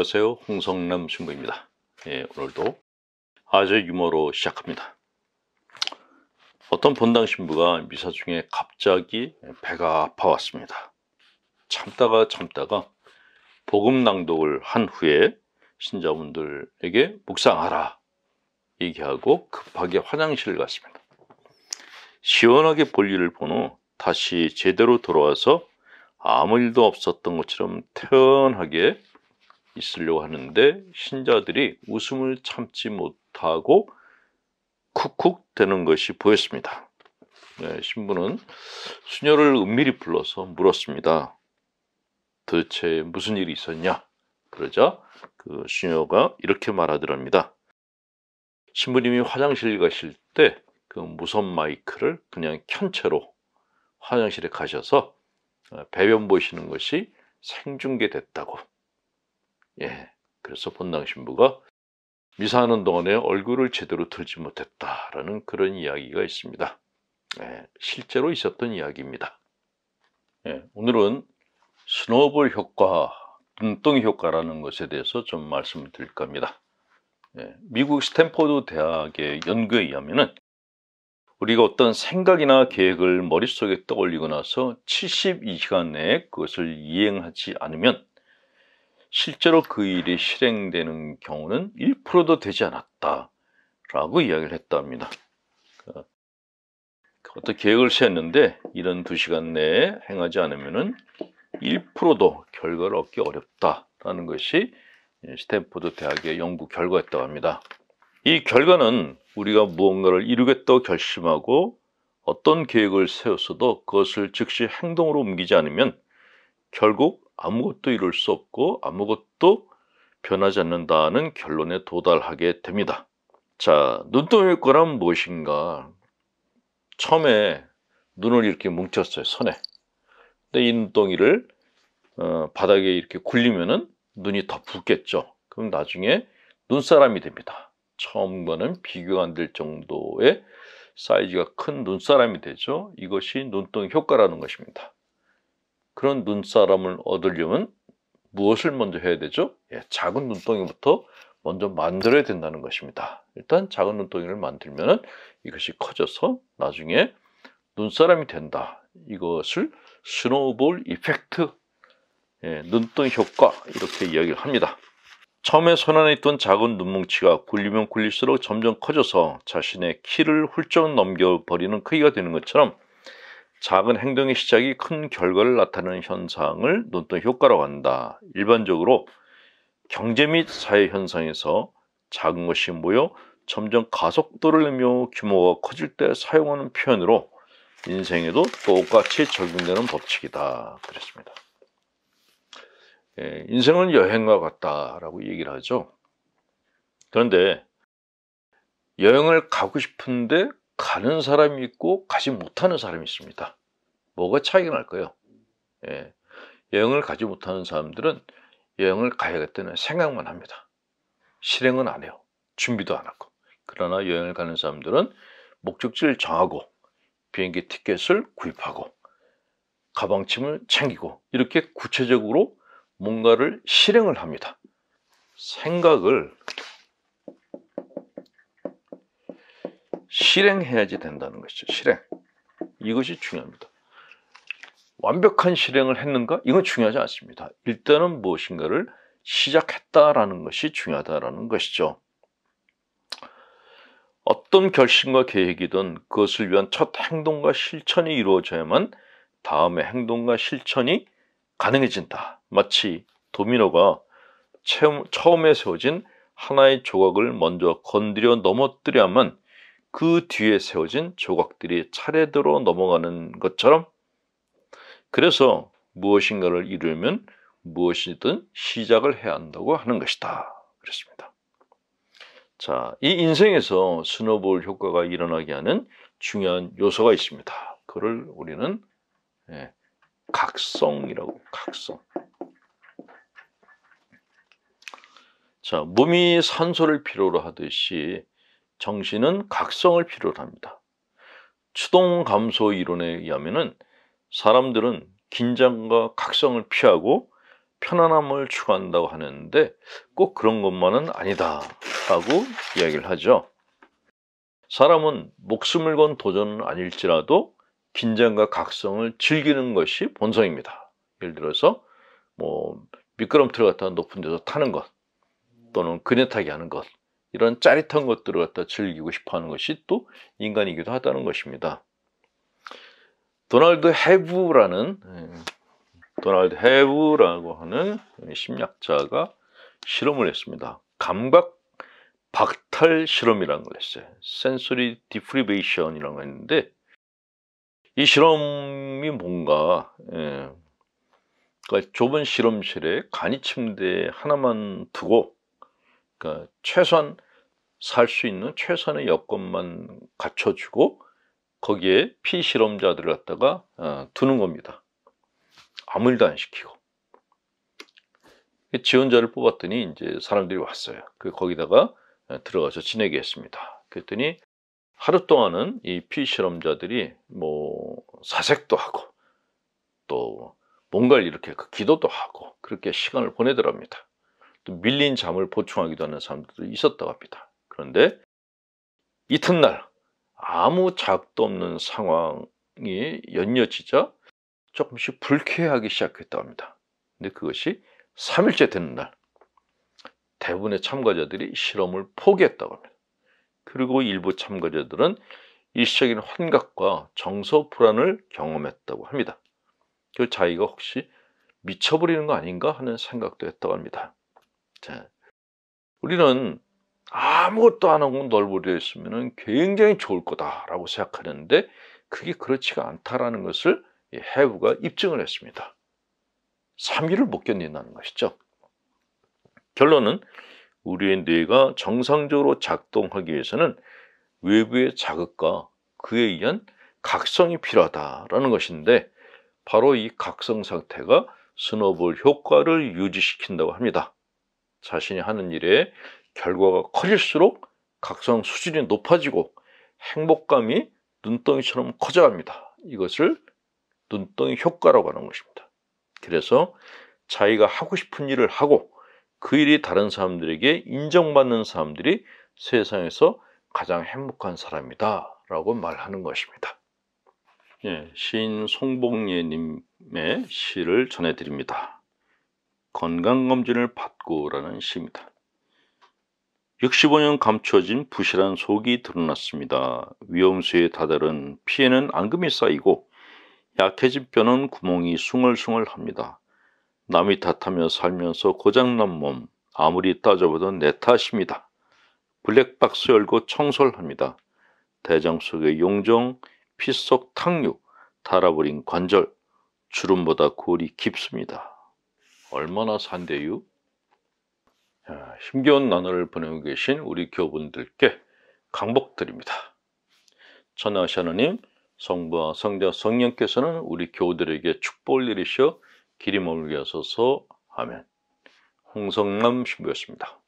안녕하세요. 홍성남 신부입니다. 오늘도 아주 유머로 시작합니다. 어떤 본당 신부가 미사 중에 갑자기 배가 아파왔습니다. 참다가 복음 낭독을 한 후에 신자분들에게 묵상하라 얘기하고 급하게 화장실을 갔습니다. 시원하게 볼일을 본 후 다시 제대로 돌아와서 아무 일도 없었던 것처럼 태연하게 있으려고 하는데 신자들이 웃음을 참지 못하고 쿡쿡 대는 것이 보였습니다. 신부는 수녀를 은밀히 불러서 물었습니다. 도대체 무슨 일이 있었냐? 그러자 그 수녀가 이렇게 말하더랍니다. 신부님이 화장실 가실 때 그 무선 마이크를 그냥 켠 채로 화장실에 가셔서 배변 보시는 것이 생중계됐다고. 그래서 본당 신부가 미사하는 동안에 얼굴을 제대로 들지 못했다라는 그런 이야기가 있습니다. 실제로 있었던 이야기입니다. 오늘은 스노볼 효과, 눈덩이 효과라는 것에 대해서 좀 말씀을 드릴까 합니다. 미국 스탠포드 대학의 연구에 의하면은 우리가 어떤 생각이나 계획을 머릿속에 떠올리고 나서 72시간 내에 그것을 이행하지 않으면 실제로 그 일이 실행되는 경우는 1%도 되지 않았다라고 이야기를 했답니다. 어떤 계획을 세웠는데 이런 2시간 내에 행하지 않으면 1%도 결과를 얻기 어렵다라는 것이 스탠포드 대학의 연구 결과였다고 합니다. 이 결과는 우리가 무언가를 이루겠다고 결심하고 어떤 계획을 세웠어도 그것을 즉시 행동으로 옮기지 않으면 결국 아무것도 이룰 수 없고 아무것도 변하지 않는다는 결론에 도달하게 됩니다. 자, 눈덩이 효과란 무엇인가? 처음에 눈을 이렇게 뭉쳤어요, 손에. 근데 이 눈덩이를 바닥에 이렇게 굴리면은 눈이 더 붓겠죠. 그럼 나중에 눈사람이 됩니다. 처음과는 비교가 안 될 정도의 사이즈가 큰 눈사람이 되죠. 이것이 눈덩이 효과라는 것입니다. 그런 눈사람을 얻으려면 무엇을 먼저 해야 되죠? 작은 눈덩이부터 먼저 만들어야 된다는 것입니다. 일단 작은 눈덩이를 만들면 이것이 커져서 나중에 눈사람이 된다. 이것을 스노우볼 이펙트, 눈덩이 효과 이렇게 이야기를 합니다. 처음에 손 안에 있던 작은 눈뭉치가 굴리면 굴릴수록 점점 커져서 자신의 키를 훌쩍 넘겨버리는 크기가 되는 것처럼 작은 행동의 시작이 큰 결과를 나타내는 현상을 눈덩이 효과라고 한다. 일반적으로 경제 및 사회 현상에서 작은 것이 모여 점점 가속도를 내며 규모가 커질 때 사용하는 표현으로 인생에도 똑같이 적용되는 법칙이다. 그랬습니다. 인생은 여행과 같다라고 얘기를 하죠. 그런데 여행을 가고 싶은데 가는 사람이 있고 가지 못하는 사람이 있습니다. 뭐가 차이가 날까요? 여행을 가지 못하는 사람들은 여행을 가야겠다는 생각만 합니다. 실행은 안 해요. 준비도 안 하고. 그러나 여행을 가는 사람들은 목적지를 정하고 비행기 티켓을 구입하고 가방짐을 챙기고 이렇게 구체적으로 뭔가를 실행을 합니다. 생각을 실행해야지 된다는 것이죠. 실행. 이것이 중요합니다. 완벽한 실행을 했는가? 이건 중요하지 않습니다. 일단은 무엇인가를 시작했다라는 것이 중요하다라는 것이죠. 어떤 결심과 계획이든 그것을 위한 첫 행동과 실천이 이루어져야만 다음의 행동과 실천이 가능해진다. 마치 도미노가 처음에 세워진 하나의 조각을 먼저 건드려 넘어뜨려야만 그 뒤에 세워진 조각들이 차례대로 넘어가는 것처럼 그래서 무엇인가를 이루려면 무엇이든 시작을 해야 한다고 하는 것이다. 그렇습니다. 자, 이 인생에서 스노볼 효과가 일어나게 하는 중요한 요소가 있습니다. 그걸 우리는 각성이라고, 각성. 자, 몸이 산소를 필요로 하듯이 정신은 각성을 필요로 합니다. 추동 감소 이론에 의하면은 사람들은 긴장과 각성을 피하고 편안함을 추구한다고 하는데 꼭 그런 것만은 아니다 라고 이야기를 하죠. 사람은 목숨을 건 도전은 아닐지라도 긴장과 각성을 즐기는 것이 본성입니다. 예를 들어서 미끄럼틀 갖다 높은 데서 타는 것, 또는 그네 타기 하는 것, 이런 짜릿한 것들을 갖다 즐기고 싶어하는 것이 또 인간이기도 하다는 것입니다. 도널드 헤브라고 하는 심리학자가 실험을 했습니다. 감각 박탈 실험이라는 걸 했어요. 센소리 디프리베이션이라는 거 했는데, 이 실험이 뭔가, 그러니까 좁은 실험실에 간이 침대 하나만 두고, 그러니까 최소한 살 수 있는 최선의 여건만 갖춰주고 거기에 피실험자들을 갖다가 두는 겁니다. 아무 일도 안 시키고. 지원자를 뽑았더니 이제 사람들이 왔어요. 거기다가 들어가서 지내게 했습니다. 그랬더니 하루 동안은 이 피실험자들이 사색도 하고 또 뭔가를 이렇게 기도도 하고 그렇게 시간을 보내더랍니다. 또 밀린 잠을 보충하기도 하는 사람들도 있었다고 합니다. 그런데 이튿날 아무 자극도 없는 상황이 연이어지자 조금씩 불쾌하기 시작했다고 합니다. 근데 그것이 3일째 되는 날 대부분의 참가자들이 실험을 포기했다고 합니다. 그리고 일부 참가자들은 일시적인 환각과 정서 불안을 경험했다고 합니다. 자기가 혹시 미쳐버리는 거 아닌가 하는 생각도 했다고 합니다. 자, 우리는 아무것도 안 하고 널브러져 있으면 굉장히 좋을 거다라고 생각하는데 그게 그렇지가 않다라는 것을 헤브가 입증을 했습니다. 3일을 못 견딘다는 것이죠. 결론은 우리의 뇌가 정상적으로 작동하기 위해서는 외부의 자극과 그에 의한 각성이 필요하다라는 것인데 바로 이 각성 상태가 스노볼 효과를 유지시킨다고 합니다. 자신이 하는 일에 결과가 커질수록 각성 수준이 높아지고 행복감이 눈덩이처럼 커져갑니다. 이것을 눈덩이 효과라고 하는 것입니다. 그래서 자기가 하고 싶은 일을 하고 그 일이 다른 사람들에게 인정받는 사람들이 세상에서 가장 행복한 사람이다 라고 말하는 것입니다. 시인 송복예님의 시를 전해드립니다. 건강검진을 받고라는 시입니다. 65년 감추어진 부실한 속이 드러났습니다. 위험수에 다다른 피에는 앙금이 쌓이고 약해진 뼈는 구멍이 숭얼숭얼합니다. 남이 탓하며 살면서 고장난 몸, 아무리 따져봐도 내 탓입니다. 블랙박스 열고 청소를 합니다. 대장 속의 용종, 피 속 탕류, 닳아버린 관절, 주름보다 골이 깊습니다. 얼마나 산대유? 힘겨운 나날을 보내고 계신 우리 교우분들께 강복드립니다. 천하시 하나님, 성부와 성자 성령께서는 우리 교우들에게 축복을 내리셔 길이 머물게 하소서. 아멘. 홍성남 신부였습니다.